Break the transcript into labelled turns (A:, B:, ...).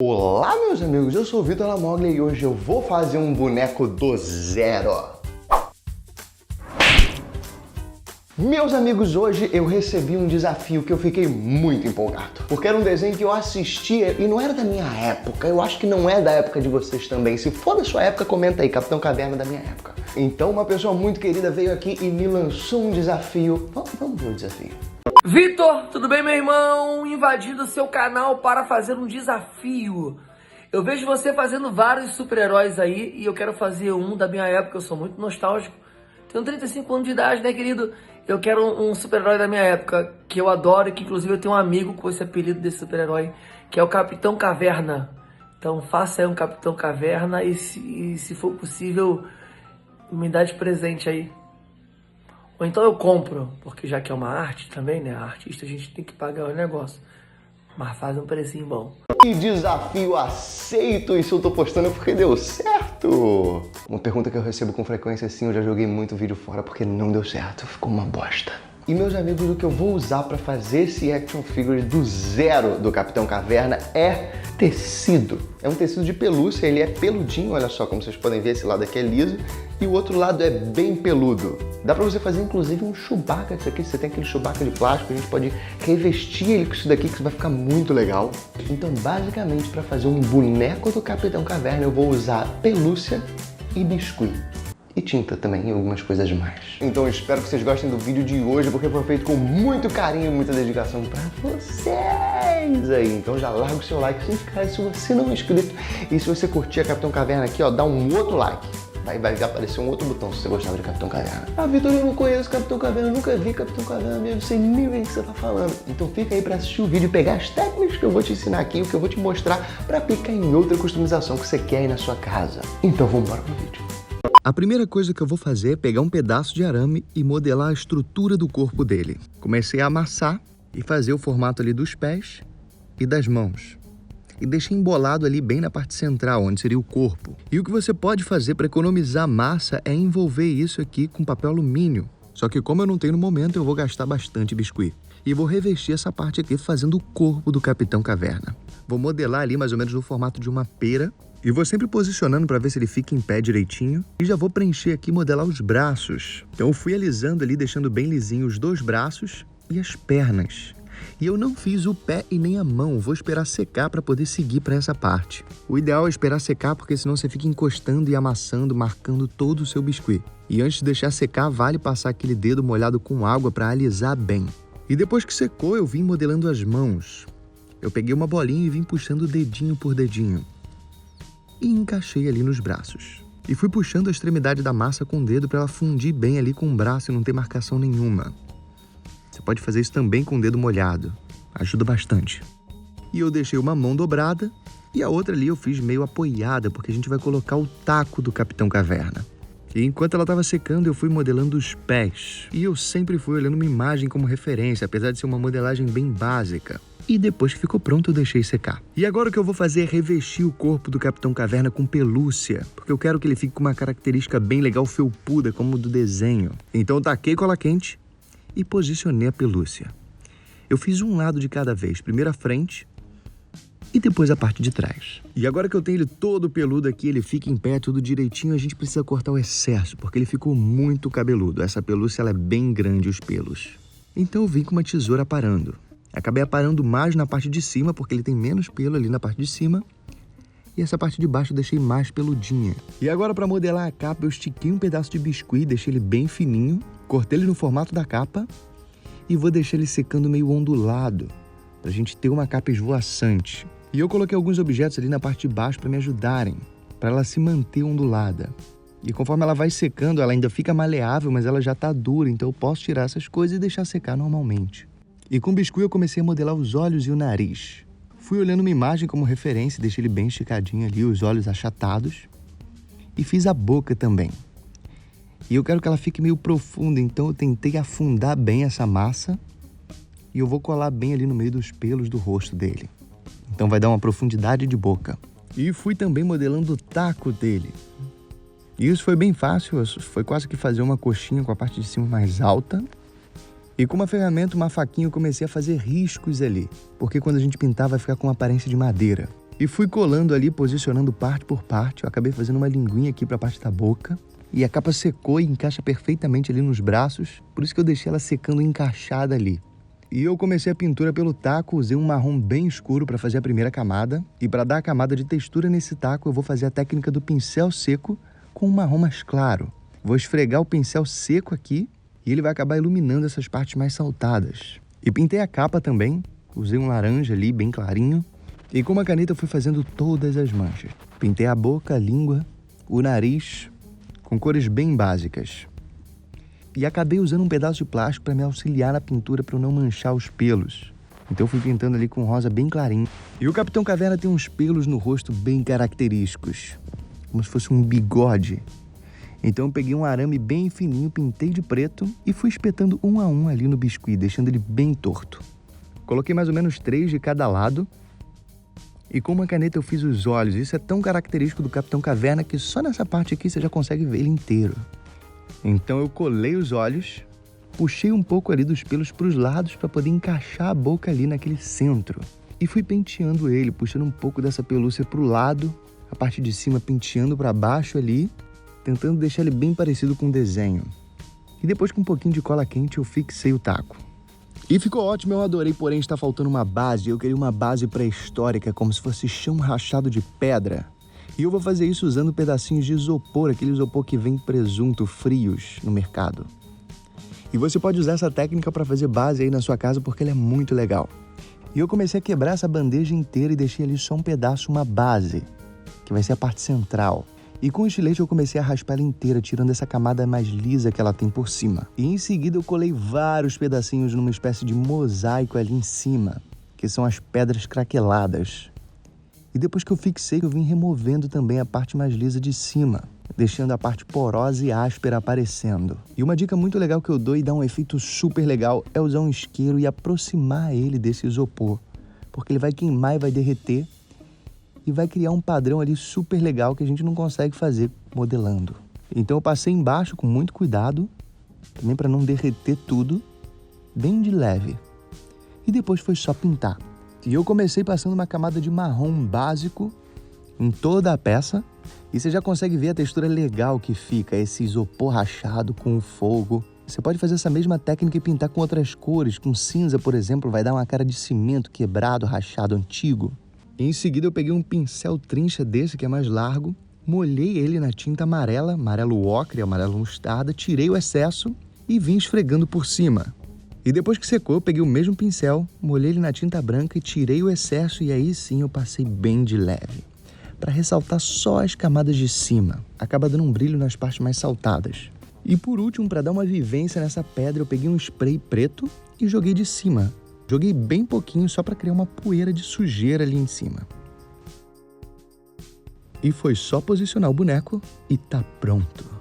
A: Olá meus amigos, eu sou o Vitor Lamoglia e hoje eu vou fazer um boneco do zero. Meus amigos, hoje eu recebi um desafio que eu fiquei muito empolgado. Porque era um desenho que eu assistia e não era da minha época, eu acho que não é da época de vocês também. Se for da sua época, comenta aí, Capitão Caverna da minha época. Então uma pessoa muito querida veio aqui e me lançou um desafio. Vamos ver o desafio.
B: Vitor, tudo bem, meu irmão? Invadindo o seu canal para fazer um desafio. Eu vejo você fazendo vários super-heróis aí e eu quero fazer um da minha época, eu sou muito nostálgico. Tenho 35 anos de idade, né, querido? Eu quero um super-herói da minha época, que eu adoro e que inclusive eu tenho um amigo com esse apelido desse super-herói, que é o Capitão Caverna. Então faça aí um Capitão Caverna e se for possível, me dá de presente aí. Ou então eu compro, porque já que é uma arte também, né? A artista a gente tem que pagar o negócio. Mas faz um precinho bom.
A: Que desafio aceito! Isso eu tô postando porque deu certo! Uma pergunta que eu recebo com frequência assim, eu já joguei muito vídeo fora porque não deu certo, ficou uma bosta. E meus amigos, o que eu vou usar para fazer esse action figure do zero do Capitão Caverna é tecido. É um tecido de pelúcia, ele é peludinho, olha só, como vocês podem ver, esse lado aqui é liso e o outro lado é bem peludo. Dá pra você fazer inclusive um Chewbacca disso aqui, você tem aquele Chewbacca de plástico, a gente pode revestir ele com isso daqui que vai ficar muito legal. Então basicamente para fazer um boneco do Capitão Caverna eu vou usar pelúcia e biscuit. E tinta também e algumas coisas mais. Então eu espero que vocês gostem do vídeo de hoje, porque foi feito com muito carinho e muita dedicação pra vocês aí. Então já larga o seu like, se inscreve se você não é inscrito. E se você curtir a Capitão Caverna aqui, ó, dá um outro like. Vai aparecer um outro botão se você gostava de Capitão Caverna. Ah, Vitor, eu não conheço Capitão Caverna, eu nunca vi Capitão Caverna mesmo, sei nem o que você tá falando. Então fica aí pra assistir o vídeo e pegar as técnicas que eu vou te ensinar aqui, o que eu vou te mostrar pra aplicar em outra customização que você quer aí na sua casa. Então vamos embora pro vídeo.
C: A primeira coisa que eu vou fazer é pegar um pedaço de arame e modelar a estrutura do corpo dele. Comecei a amassar e fazer o formato ali dos pés e das mãos. E deixei embolado ali bem na parte central, onde seria o corpo. E o que você pode fazer para economizar massa é envolver isso aqui com papel alumínio. Só que como eu não tenho no momento, eu vou gastar bastante biscuit. E vou revestir essa parte aqui fazendo o corpo do Capitão Caverna. Vou modelar ali mais ou menos no formato de uma pera. E vou sempre posicionando para ver se ele fica em pé direitinho. E já vou preencher aqui e modelar os braços. Então eu fui alisando ali, deixando bem lisinho os dois braços e as pernas. E eu não fiz o pé e nem a mão, vou esperar secar para poder seguir para essa parte. O ideal é esperar secar porque senão você fica encostando e amassando, marcando todo o seu biscuit. E antes de deixar secar, vale passar aquele dedo molhado com água para alisar bem. E depois que secou, eu vim modelando as mãos. Eu peguei uma bolinha e vim puxando dedinho por dedinho. E encaixei ali nos braços. E fui puxando a extremidade da massa com o dedo para ela fundir bem ali com o braço e não ter marcação nenhuma. Você pode fazer isso também com o dedo molhado. Ajuda bastante. E eu deixei uma mão dobrada e a outra ali eu fiz meio apoiada, porque a gente vai colocar o taco do Capitão Caverna. E enquanto ela estava secando, eu fui modelando os pés. E eu sempre fui olhando uma imagem como referência, apesar de ser uma modelagem bem básica. E depois que ficou pronto, eu deixei secar. E agora o que eu vou fazer é revestir o corpo do Capitão Caverna com pelúcia, porque eu quero que ele fique com uma característica bem legal, felpuda, como o do desenho. Então eu taquei cola quente e posicionei a pelúcia. Eu fiz um lado de cada vez, primeiro a frente e depois a parte de trás. E agora que eu tenho ele todo peludo aqui, ele fica em pé, tudo direitinho, a gente precisa cortar o excesso, porque ele ficou muito cabeludo. Essa pelúcia ela é bem grande, os pelos. Então eu vim com uma tesoura aparando. Acabei aparando mais na parte de cima, porque ele tem menos pelo ali na parte de cima. E essa parte de baixo eu deixei mais peludinha. E agora para modelar a capa, eu estiquei um pedaço de biscuit, deixei ele bem fininho. Cortei ele no formato da capa. E vou deixar ele secando meio ondulado, pra gente ter uma capa esvoaçante. E eu coloquei alguns objetos ali na parte de baixo para me ajudarem, para ela se manter ondulada. E conforme ela vai secando, ela ainda fica maleável, mas ela já tá dura, então eu posso tirar essas coisas e deixar secar normalmente. E com o biscuit eu comecei a modelar os olhos e o nariz. Fui olhando uma imagem como referência, deixei ele bem esticadinho ali, os olhos achatados. E fiz a boca também. E eu quero que ela fique meio profunda, então eu tentei afundar bem essa massa. E eu vou colar bem ali no meio dos pelos do rosto dele. Então vai dar uma profundidade de boca. E fui também modelando o taco dele. E isso foi bem fácil, foi quase que fazer uma coxinha com a parte de cima mais alta. E com uma ferramenta, uma faquinha, eu comecei a fazer riscos ali. Porque quando a gente pintar vai ficar com uma aparência de madeira. E fui colando ali, posicionando parte por parte. Eu acabei fazendo uma linguinha aqui para a parte da boca. E a capa secou e encaixa perfeitamente ali nos braços. Por isso que eu deixei ela secando encaixada ali. E eu comecei a pintura pelo taco, usei um marrom bem escuro para fazer a primeira camada. E para dar a camada de textura nesse taco, eu vou fazer a técnica do pincel seco com um marrom mais claro. Vou esfregar o pincel seco aqui e ele vai acabar iluminando essas partes mais saltadas. E pintei a capa também, usei um laranja ali bem clarinho. E com uma caneta eu fui fazendo todas as manchas. Pintei a boca, a língua, o nariz, com cores bem básicas. E acabei usando um pedaço de plástico para me auxiliar na pintura para eu não manchar os pelos. Então eu fui pintando ali com rosa bem clarinho. E o Capitão Caverna tem uns pelos no rosto bem característicos, como se fosse um bigode. Então eu peguei um arame bem fininho, pintei de preto e fui espetando um a um ali no biscuit, deixando ele bem torto. Coloquei mais ou menos 3 de cada lado. E com uma caneta eu fiz os olhos. Isso é tão característico do Capitão Caverna que só nessa parte aqui você já consegue ver ele inteiro. Então eu colei os olhos, puxei um pouco ali dos pelos para os lados para poder encaixar a boca ali naquele centro. E fui penteando ele, puxando um pouco dessa pelúcia para o lado, a parte de cima penteando para baixo ali, tentando deixar ele bem parecido com o desenho. E depois com um pouquinho de cola quente eu fixei o taco. E ficou ótimo, eu adorei, porém está faltando uma base. Eu queria uma base pré-histórica, como se fosse chão rachado de pedra. E eu vou fazer isso usando pedacinhos de isopor, aquele isopor que vem presunto frios no mercado. E você pode usar essa técnica para fazer base aí na sua casa porque ela é muito legal. E eu comecei a quebrar essa bandeja inteira e deixei ali só um pedaço, uma base, que vai ser a parte central. E com o estilete eu comecei a raspar ela inteira, tirando essa camada mais lisa que ela tem por cima. E em seguida eu colei vários pedacinhos numa espécie de mosaico ali em cima, que são as pedras craqueladas. E depois que eu fixei, eu vim removendo também a parte mais lisa de cima, deixando a parte porosa e áspera aparecendo. E uma dica muito legal que eu dou e dá um efeito super legal é usar um isqueiro e aproximar ele desse isopor, porque ele vai queimar e vai derreter e vai criar um padrão ali super legal que a gente não consegue fazer modelando. Então eu passei embaixo com muito cuidado, também para não derreter tudo, bem de leve. E depois foi só pintar. E eu comecei passando uma camada de marrom básico em toda a peça. E você já consegue ver a textura legal que fica, esse isopor rachado com o fogo. Você pode fazer essa mesma técnica e pintar com outras cores, com cinza, por exemplo, vai dar uma cara de cimento quebrado, rachado, antigo. E em seguida eu peguei um pincel trincha desse, que é mais largo, molhei ele na tinta amarela, amarelo ocre, amarelo mostarda, tirei o excesso e vim esfregando por cima. E depois que secou, eu peguei o mesmo pincel, molhei ele na tinta branca e tirei o excesso e aí sim eu passei bem de leve, para ressaltar só as camadas de cima, acaba dando um brilho nas partes mais saltadas. E por último, para dar uma vivência nessa pedra, eu peguei um spray preto e joguei de cima. Joguei bem pouquinho só para criar uma poeira de sujeira ali em cima. E foi só posicionar o boneco e tá pronto.